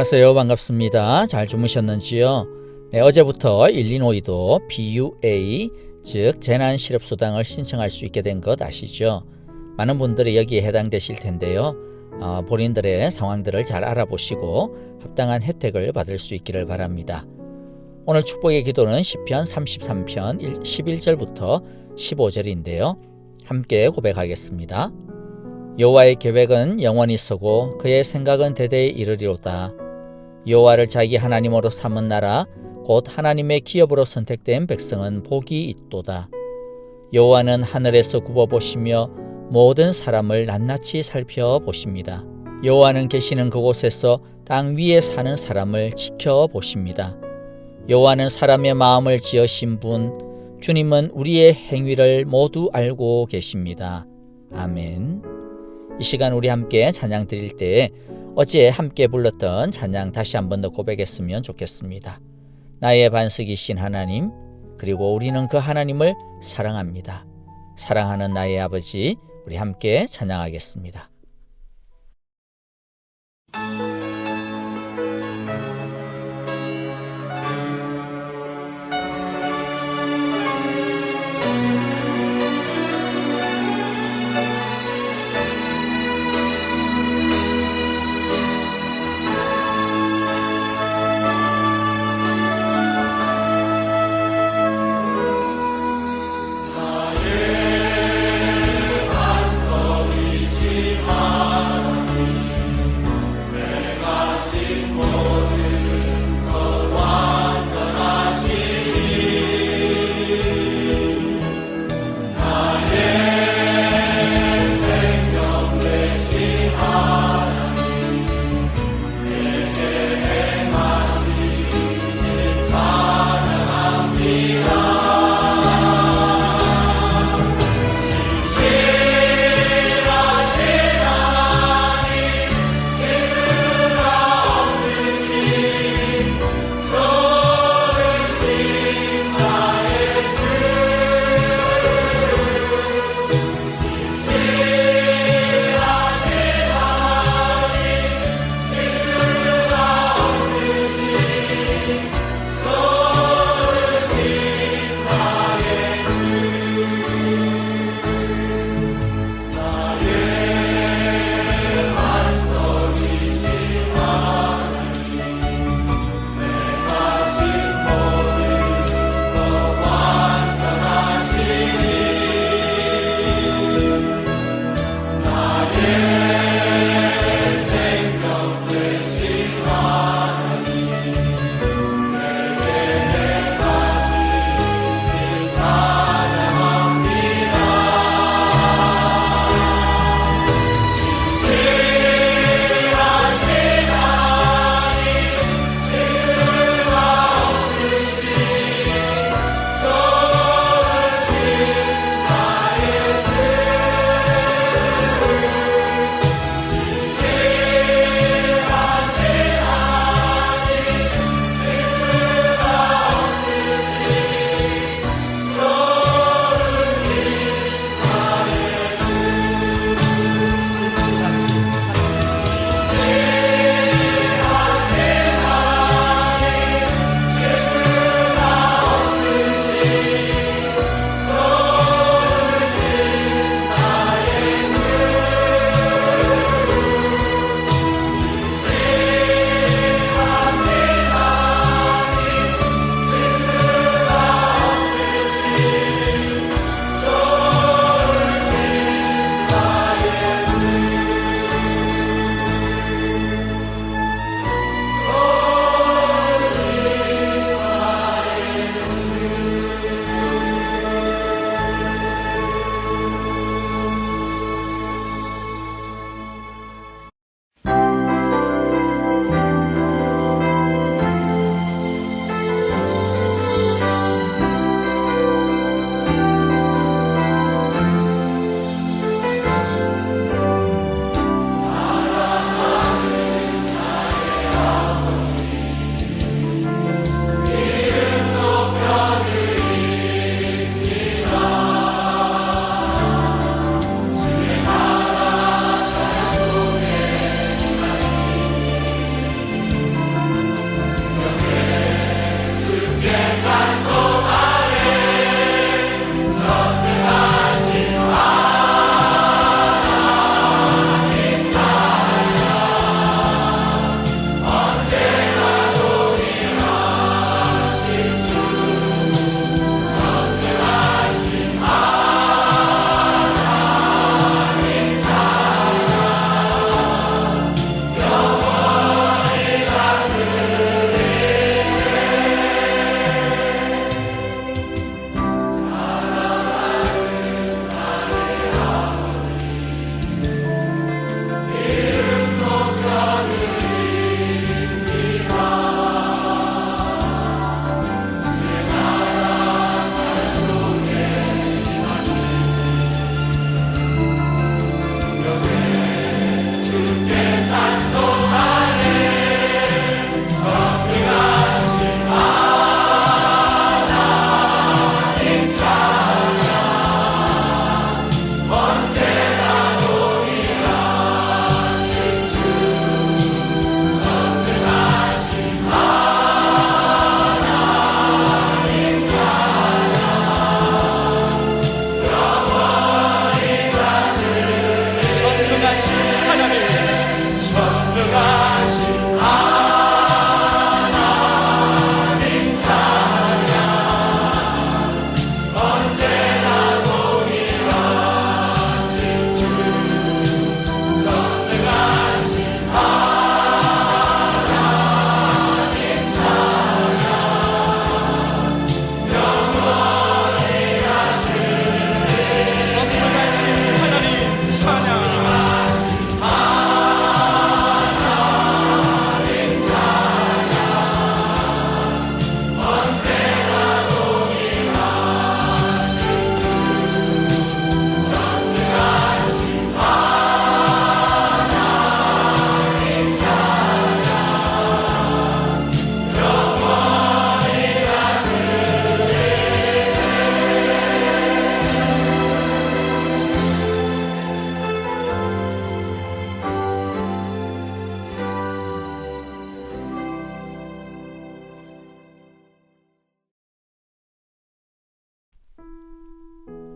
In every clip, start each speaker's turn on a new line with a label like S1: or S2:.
S1: 안녕하세요. 반갑습니다. 잘 주무셨는지요? 네, 어제부터 일리노이도 PUA, 즉 재난실업수당을 신청할 수 있게 된 것 아시죠? 많은 분들이 여기에 해당되실 텐데요. 본인들의 상황들을 잘 알아보시고 합당한 혜택을 받을 수 있기를 바랍니다. 오늘 축복의 기도는 시편 33편 11절부터 15절인데요. 함께 고백하겠습니다. 여호와의 계획은 영원히 서고 그의 생각은 대대에 이르리로다. 여호와를 자기 하나님으로 삼은 나라 곧 하나님의 기업으로 선택된 백성은 복이 있도다. 여호와는 하늘에서 굽어보시며 모든 사람을 낱낱이 살펴보십니다. 여호와는 계시는 그곳에서 땅 위에 사는 사람을 지켜보십니다. 여호와는 사람의 마음을 지으신 분, 주님은 우리의 행위를 모두 알고 계십니다. 아멘. 이 시간 우리 함께 찬양 드릴 때 어제 함께 불렀던 찬양 다시 한 번 더 고백했으면 좋겠습니다. 나의 반석이신 하나님, 그리고 우리는 그 하나님을 사랑합니다. 사랑하는 나의 아버지, 우리 함께 찬양하겠습니다.
S2: 반석이신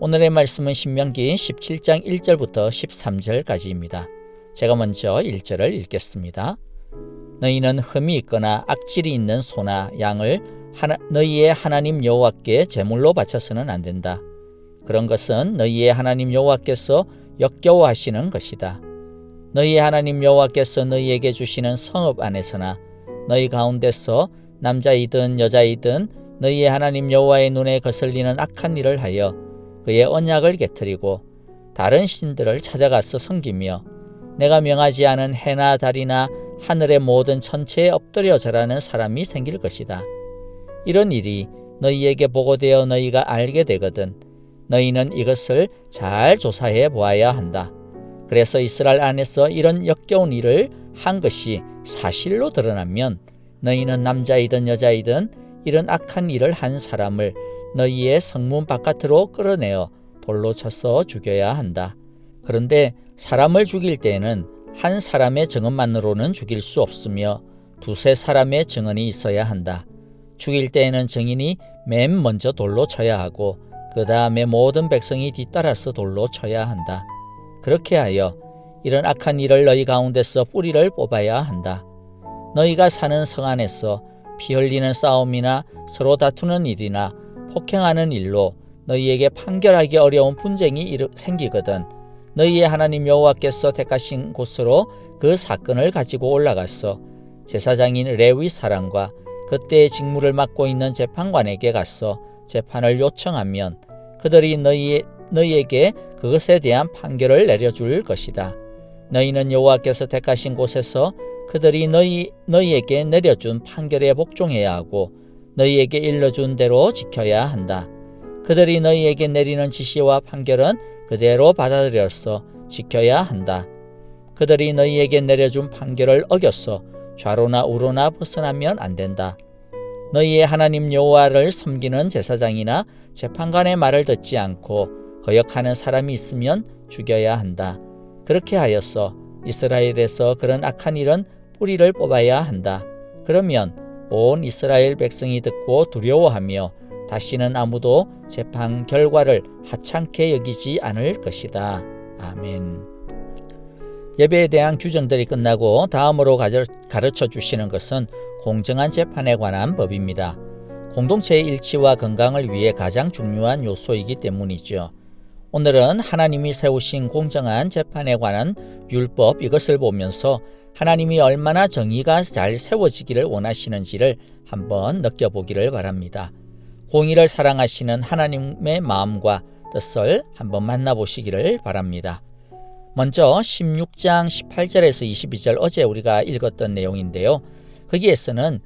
S1: 오늘의 말씀은 신명기 17장 1절부터 13절까지입니다. 제가 먼저 1절을 읽겠습니다. 너희는 흠이 있거나 악질이 있는 소나 양을 너희의 하나님 여호와께 제물로 바쳐서는 안 된다. 그런 것은 너희의 하나님 여호와께서 역겨워하시는 것이다. 너희의 하나님 여호와께서 너희에게 주시는 성읍 안에서나 너희 가운데서 남자이든 여자이든 너희의 하나님 여호와의 눈에 거슬리는 악한 일을 하여 그의 언약을 깨트리고 다른 신들을 찾아가서 섬기며 내가 명하지 않은 해나 달이나 하늘의 모든 천체에 엎드려 절하는 사람이 생길 것이다. 이런 일이 너희에게 보고되어 너희가 알게 되거든 너희는 이것을 잘 조사해 보아야 한다. 그래서 이스라엘 안에서 이런 역겨운 일을 한 것이 사실로 드러나면 너희는 남자이든 여자이든 이런 악한 일을 한 사람을 너희의 성문 바깥으로 끌어내어 돌로 쳐서 죽여야 한다. 그런데 사람을 죽일 때에는 한 사람의 증언만으로는 죽일 수 없으며 두세 사람의 증언이 있어야 한다. 죽일 때에는 증인이 맨 먼저 돌로 쳐야 하고 그 다음에 모든 백성이 뒤따라서 돌로 쳐야 한다. 그렇게 하여 이런 악한 일을 너희 가운데서 뿌리를 뽑아야 한다. 너희가 사는 성 안에서 피 흘리는 싸움이나 서로 다투는 일이나 폭행하는 일로 너희에게 판결하기 어려운 분쟁이 생기거든 너희의 하나님 여호와께서 택하신 곳으로 그 사건을 가지고 올라가서 제사장인 레위 사람과 그때의 직무를 맡고 있는 재판관에게 가서 재판을 요청하면 그들이 너희에게 그것에 대한 판결을 내려줄 것이다. 너희는 여호와께서 택하신 곳에서 그들이 너희에게 내려준 판결에 복종해야 하고 너희에게 일러준 대로 지켜야 한다. 그들이 너희에게 내리는 지시와 판결은 그대로 받아들여서 지켜야 한다. 그들이 너희에게 내려준 판결을 어겨서 좌로나 우로나 벗어나면 안 된다. 너희의 하나님 여호와를 섬기는 제사장이나 재판관의 말을 듣지 않고 거역하는 사람이 있으면 죽여야 한다. 그렇게 하여서 이스라엘에서 그런 악한 일은 뿌리를 뽑아야 한다. 그러면 온 이스라엘 백성이 듣고 두려워하며 다시는 아무도 재판 결과를 하찮게 여기지 않을 것이다. 아멘. 예배에 대한 규정들이 끝나고 다음으로 가르쳐 주시는 것은 공정한 재판에 관한 법입니다. 공동체의 일치와 건강을 위해 가장 중요한 요소이기 때문이죠. 오늘은 하나님이 세우신 공정한 재판에 관한 율법 이것을 보면서 하나님이 얼마나 정의가 잘 세워지기를 원하시는지를 한번 느껴보기를 바랍니다. 공의를 사랑하시는 하나님의 마음과 뜻을 한번 만나보시기를 바랍니다. 먼저 16장 18절에서 22절 어제 우리가 읽었던 내용인데요. 거기에서는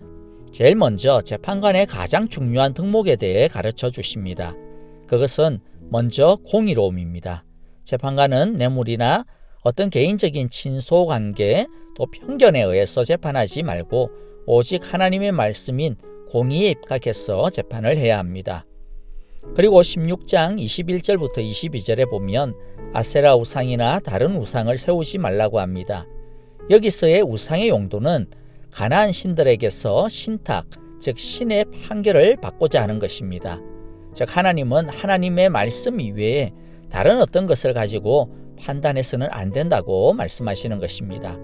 S1: 제일 먼저 재판관의 가장 중요한 덕목에 대해 가르쳐 주십니다. 그것은 먼저 공의로움입니다. 재판관은 뇌물이나 어떤 개인적인 친소관계 또 편견에 의해서 재판하지 말고 오직 하나님의 말씀인 공의에 입각해서 재판을 해야 합니다. 그리고 16장 21절부터 22절에 보면 아세라 우상이나 다른 우상을 세우지 말라고 합니다. 여기서의 우상의 용도는 가나안 신들에게서 신탁, 즉 신의 판결을 받고자 하는 것입니다. 즉 하나님은 하나님의 말씀 이외에 다른 어떤 것을 가지고 판단해서는 안 된다고 말씀하시는 것입니다.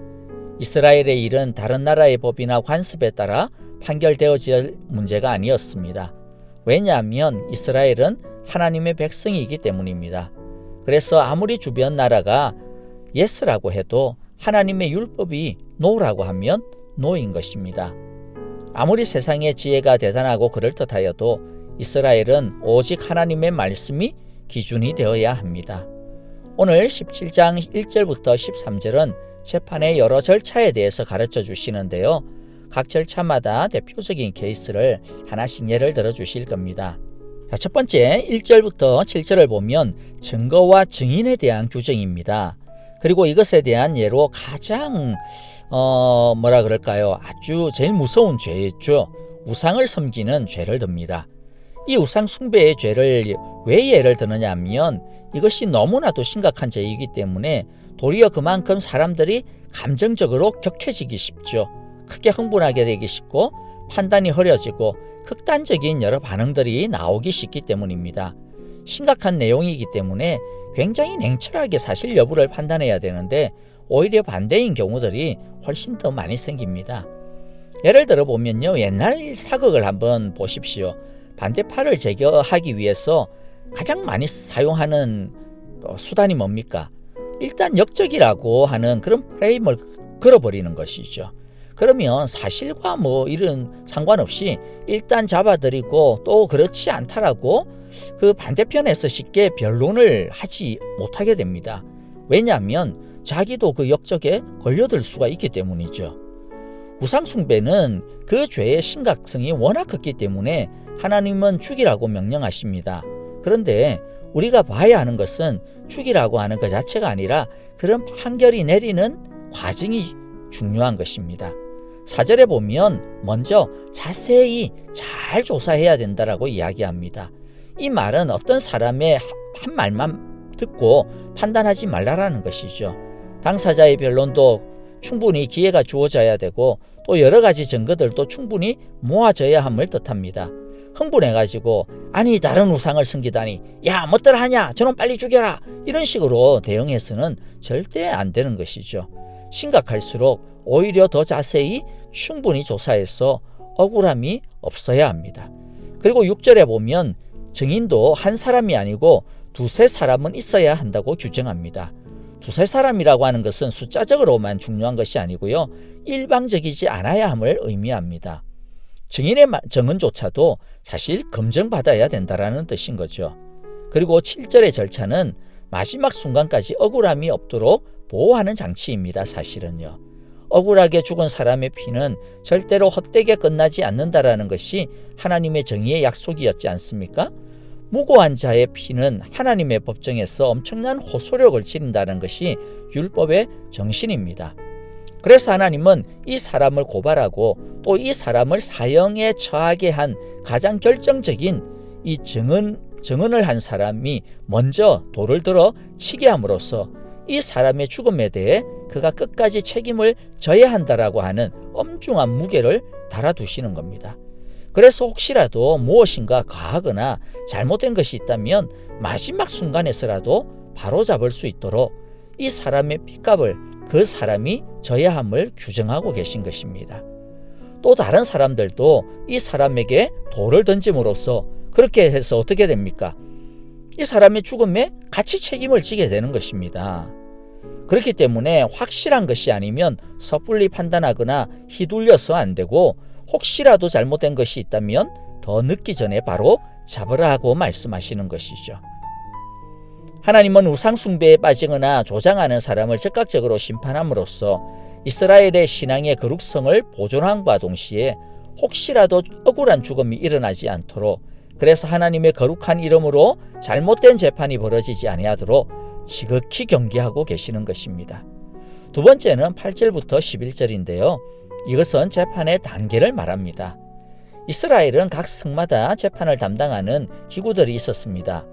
S1: 이스라엘의 일은 다른 나라의 법이나 관습에 따라 판결되어질 문제가 아니었습니다. 왜냐하면 이스라엘은 하나님의 백성이기 때문입니다. 그래서 아무리 주변 나라가 예스라고 해도 하나님의 율법이 노라고 하면 노인 것입니다. 아무리 세상의 지혜가 대단하고 그럴듯하여도 이스라엘은 오직 하나님의 말씀이 기준이 되어야 합니다. 오늘 17장 1절부터 13절은 재판의 여러 절차에 대해서 가르쳐 주시는데요. 각 절차마다 대표적인 케이스를 하나씩 예를 들어 주실 겁니다. 자, 첫 번째 1절부터 7절을 보면 증거와 증인에 대한 규정입니다. 그리고 이것에 대한 예로 가장 아주 제일 무서운 죄죠. 우상을 섬기는 죄를 듭니다. 이 우상 숭배의 죄를 왜 예를 드느냐 하면 이것이 너무나도 심각한 죄이기 때문에 도리어 그만큼 사람들이 감정적으로 격해지기 쉽죠. 크게 흥분하게 되기 쉽고 판단이 흐려지고 극단적인 여러 반응들이 나오기 쉽기 때문입니다. 심각한 내용이기 때문에 굉장히 냉철하게 사실 여부를 판단해야 되는데 오히려 반대인 경우들이 훨씬 더 많이 생깁니다. 예를 들어 보면요, 옛날 사극을 한번 보십시오. 반대파를 제거하기 위해서 가장 많이 사용하는 수단이 뭡니까? 일단 역적이라고 하는 그런 프레임을 걸어버리는 것이죠. 그러면 사실과 이런 상관없이 일단 잡아들이고 또 그렇지 않다라고 그 반대편에서 쉽게 변론을 하지 못하게 됩니다. 왜냐하면 자기도 그 역적에 걸려들 수가 있기 때문이죠. 우상숭배는 그 죄의 심각성이 워낙 컸기 때문에 하나님은 죽이라고 명령하십니다. 그런데 우리가 봐야 하는 것은 죽이라고 하는 것 자체가 아니라 그런 판결이 내리는 과정이 중요한 것입니다. 4절에 보면 먼저 자세히 잘 조사해야 된다라고 이야기합니다. 이 말은 어떤 사람의 한 말만 듣고 판단하지 말라라는 것이죠. 당사자의 변론도 충분히 기회가 주어져야 되고 또 여러 가지 증거들도 충분히 모아져야 함을 뜻합니다. 흥분해가지고 아니 다른 우상을 섬기다니 야 뭐들 하냐 저놈 빨리 죽여라 이런 식으로 대응해서는 절대 안 되는 것이죠. 심각할수록 오히려 더 자세히 충분히 조사해서 억울함이 없어야 합니다. 그리고 6절에 보면 증인도 한 사람이 아니고 두세 사람은 있어야 한다고 규정합니다. 두세 사람이라고 하는 것은 숫자적으로만 중요한 것이 아니고요. 일방적이지 않아야 함을 의미합니다. 증인의 증언조차도 사실 검증받아야 된다는 뜻인 거죠. 그리고 7절의 절차는 마지막 순간까지 억울함이 없도록 보호하는 장치입니다. 사실은요. 억울하게 죽은 사람의 피는 절대로 헛되게 끝나지 않는다라는 것이 하나님의 정의의 약속이었지 않습니까? 무고한 자의 피는 하나님의 법정에서 엄청난 호소력을 지닌다는 것이 율법의 정신입니다. 그래서 하나님은 이 사람을 고발하고 또 이 사람을 사형에 처하게 한 가장 결정적인 이 증언을 한 사람이 먼저 돌을 들어 치게 함으로써 이 사람의 죽음에 대해 그가 끝까지 책임을 져야 한다라고 하는 엄중한 무게를 달아두시는 겁니다. 그래서 혹시라도 무엇인가 과하거나 잘못된 것이 있다면 마지막 순간에서라도 바로잡을 수 있도록 이 사람의 핏값을 그 사람이 져야 함을 규정하고 계신 것입니다. 또 다른 사람들도 이 사람에게 돌을 던짐으로써 그렇게 해서 어떻게 됩니까? 이 사람의 죽음에 같이 책임을 지게 되는 것입니다. 그렇기 때문에 확실한 것이 아니면 섣불리 판단하거나 휘둘려서 안 되고 혹시라도 잘못된 것이 있다면 더 늦기 전에 바로 잡으라 하고 말씀하시는 것이죠. 하나님은 우상숭배에 빠지거나 조장하는 사람을 즉각적으로 심판함으로써 이스라엘의 신앙의 거룩성을 보존함과 동시에 혹시라도 억울한 죽음이 일어나지 않도록 그래서 하나님의 거룩한 이름으로 잘못된 재판이 벌어지지 아니하도록 지극히 경계하고 계시는 것입니다. 두 번째는 8절부터 11절인데요. 이것은 재판의 단계를 말합니다. 이스라엘은 각 성마다 재판을 담당하는 기구들이 있었습니다.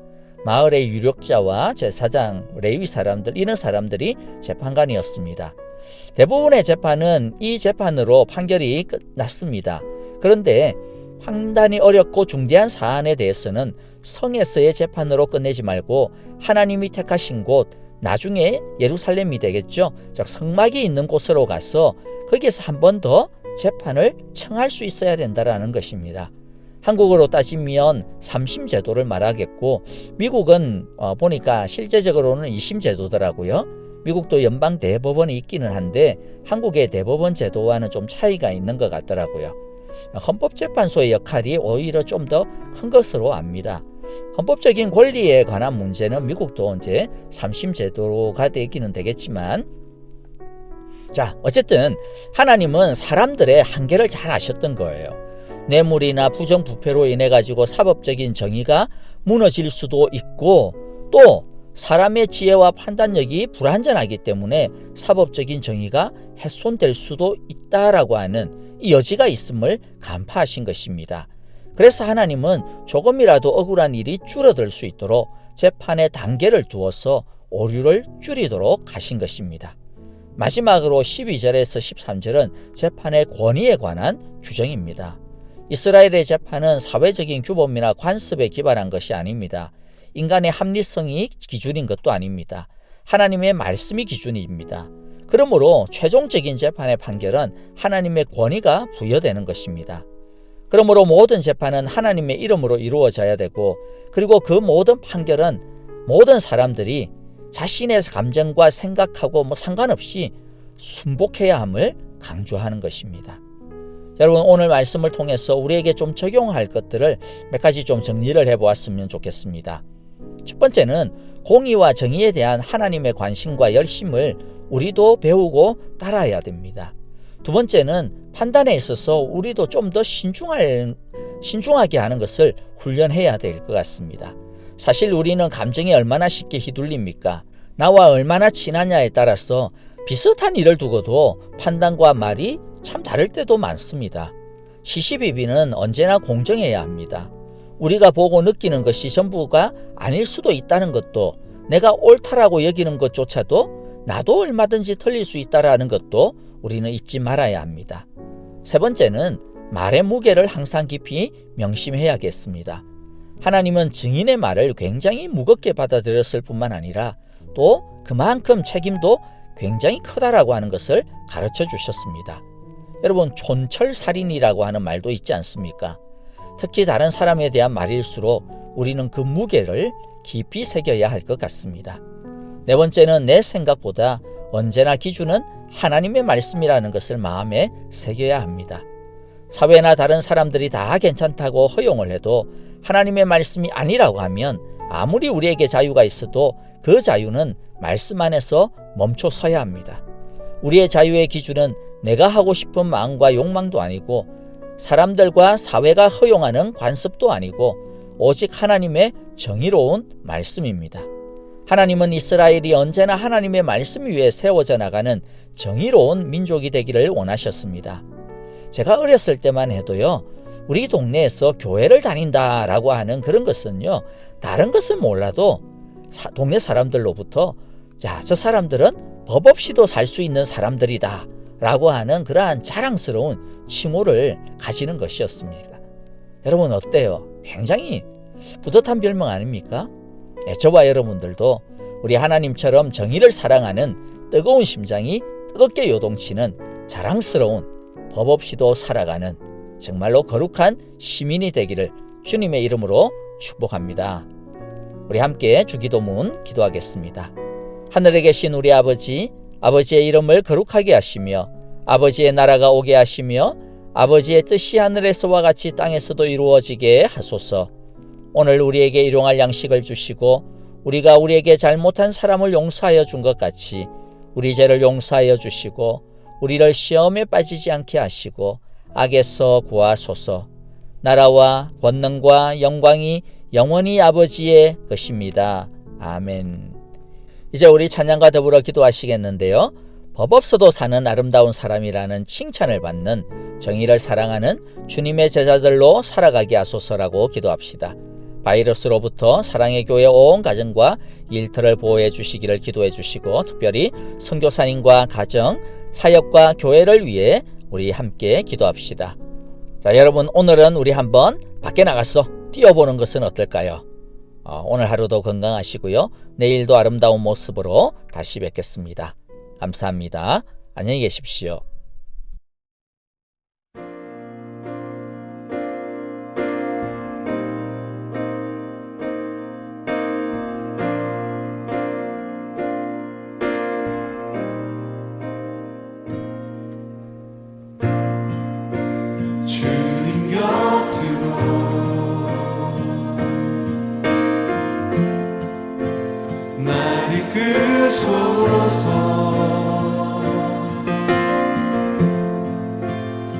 S1: 마을의 유력자와 제사장, 레위 사람들, 이런 사람들이 재판관이었습니다. 대부분의 재판은 이 재판으로 판결이 끝났습니다. 그런데 판단이 어렵고 중대한 사안에 대해서는 성에서의 재판으로 끝내지 말고 하나님이 택하신 곳, 나중에 예루살렘이 되겠죠. 즉 성막이 있는 곳으로 가서 거기에서 한 번 더 재판을 청할 수 있어야 된다는 것입니다. 한국으로 따지면 3심 제도를 말하겠고 미국은 보니까 실제적으로는 2심 제도더라고요. 미국도 연방 대법원이 있기는 한데 한국의 대법원 제도와는 좀 차이가 있는 것 같더라고요. 헌법재판소의 역할이 오히려 좀 더 큰 것으로 압니다. 헌법적인 권리에 관한 문제는 미국도 이제 3심 제도가 되기는 되겠지만 자 어쨌든 하나님은 사람들의 한계를 잘 아셨던 거예요. 뇌물이나 부정부패로 인해 가지고 사법적인 정의가 무너질 수도 있고 또 사람의 지혜와 판단력이 불완전하기 때문에 사법적인 정의가 훼손될 수도 있다라고 하는 이 여지가 있음을 간파하신 것입니다. 그래서 하나님은 조금이라도 억울한 일이 줄어들 수 있도록 재판의 단계를 두어서 오류를 줄이도록 하신 것입니다. 마지막으로 12절에서 13절은 재판의 권위에 관한 규정입니다. 이스라엘의 재판은 사회적인 규범이나 관습에 기반한 것이 아닙니다. 인간의 합리성이 기준인 것도 아닙니다. 하나님의 말씀이 기준입니다. 그러므로 최종적인 재판의 판결은 하나님의 권위가 부여되는 것입니다. 그러므로 모든 재판은 하나님의 이름으로 이루어져야 되고, 그리고 그 모든 판결은 모든 사람들이 자신의 감정과 생각하고 상관없이 순복해야 함을 강조하는 것입니다. 여러분, 오늘 말씀을 통해서 우리에게 좀 적용할 것들을 몇 가지 좀 정리를 해보았으면 좋겠습니다. 첫 번째는 공의와 정의에 대한 하나님의 관심과 열심을 우리도 배우고 따라야 됩니다. 두 번째는 판단에 있어서 우리도 좀 더 신중하게 하는 것을 훈련해야 될 것 같습니다. 사실 우리는 감정에 얼마나 쉽게 휘둘립니까? 나와 얼마나 친하냐에 따라서 비슷한 일을 두고도 판단과 말이 참 다를 때도 많습니다. 시시비비는 언제나 공정해야 합니다. 우리가 보고 느끼는 것이 전부가 아닐 수도 있다는 것도, 내가 옳다라고 여기는 것조차도 나도 얼마든지 틀릴 수 있다라는 것도 우리는 잊지 말아야 합니다. 세 번째는 말의 무게를 항상 깊이 명심해야겠습니다. 하나님은 증인의 말을 굉장히 무겁게 받아들였을 뿐만 아니라 또 그만큼 책임도 굉장히 크다라고 하는 것을 가르쳐 주셨습니다. 여러분, 촌철살인이라고 하는 말도 있지 않습니까? 특히 다른 사람에 대한 말일수록 우리는 그 무게를 깊이 새겨야 할 것 같습니다. 네 번째는 내 생각보다 언제나 기준은 하나님의 말씀이라는 것을 마음에 새겨야 합니다. 사회나 다른 사람들이 다 괜찮다고 허용을 해도 하나님의 말씀이 아니라고 하면 아무리 우리에게 자유가 있어도 그 자유는 말씀 안에서 멈춰 서야 합니다. 우리의 자유의 기준은 내가 하고 싶은 마음과 욕망도 아니고 사람들과 사회가 허용하는 관습도 아니고 오직 하나님의 정의로운 말씀입니다. 하나님은 이스라엘이 언제나 하나님의 말씀 위에 세워져 나가는 정의로운 민족이 되기를 원하셨습니다. 제가 어렸을 때만 해도요, 우리 동네에서 교회를 다닌다라고 하는 그런 것은요, 다른 것은 몰라도 동네 사람들로부터 저 사람들은 법 없이도 살 수 있는 사람들이다 라고 하는 그러한 자랑스러운 칭호를 가지는 것이었습니다. 여러분 어때요? 굉장히 뿌듯한 별명 아닙니까? 저와 여러분들도 우리 하나님처럼 정의를 사랑하는 뜨거운 심장이 뜨겁게 요동치는 자랑스러운 법 없이도 살아가는 정말로 거룩한 시민이 되기를 주님의 이름으로 축복합니다. 우리 함께 주기도문 기도하겠습니다. 하늘에 계신 우리 아버지, 아버지의 이름을 거룩하게 하시며 아버지의 나라가 오게 하시며 아버지의 뜻이 하늘에서와 같이 땅에서도 이루어지게 하소서. 오늘 우리에게 일용할 양식을 주시고 우리가 우리에게 잘못한 사람을 용서하여 준 것 같이 우리 죄를 용서하여 주시고 우리를 시험에 빠지지 않게 하시고 악에서 구하소서. 나라와 권능과 영광이 영원히 아버지의 것입니다. 아멘. 이제 우리 찬양과 더불어 기도하시겠는데요. 법 없어도 사는 아름다운 사람이라는 칭찬을 받는 정의를 사랑하는 주님의 제자들로 살아가게 하소서라고 기도합시다. 바이러스로부터 사랑의 교회 온 가정과 일터를 보호해 주시기를 기도해 주시고, 특별히 선교사님과 가정, 사역과 교회를 위해 우리 함께 기도합시다. 자, 여러분 오늘은 우리 한번 밖에 나가서 뛰어보는 것은 어떨까요? 오늘 하루도 건강하시고요. 내일도 아름다운 모습으로 다시 뵙겠습니다. 감사합니다. 안녕히 계십시오.
S2: 주님 곁으로 날 이끄소서.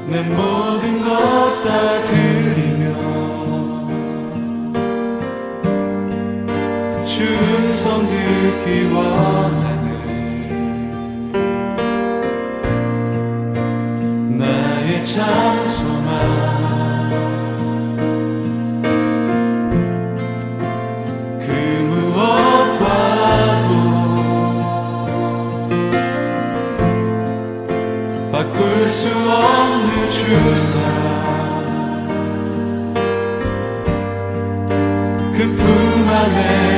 S2: 내 모든 것 다 드리며 주 음성 듣기 원하네. 나의 참 소망 그 무엇과도 바꿀 수 없는 주사 그 품 안에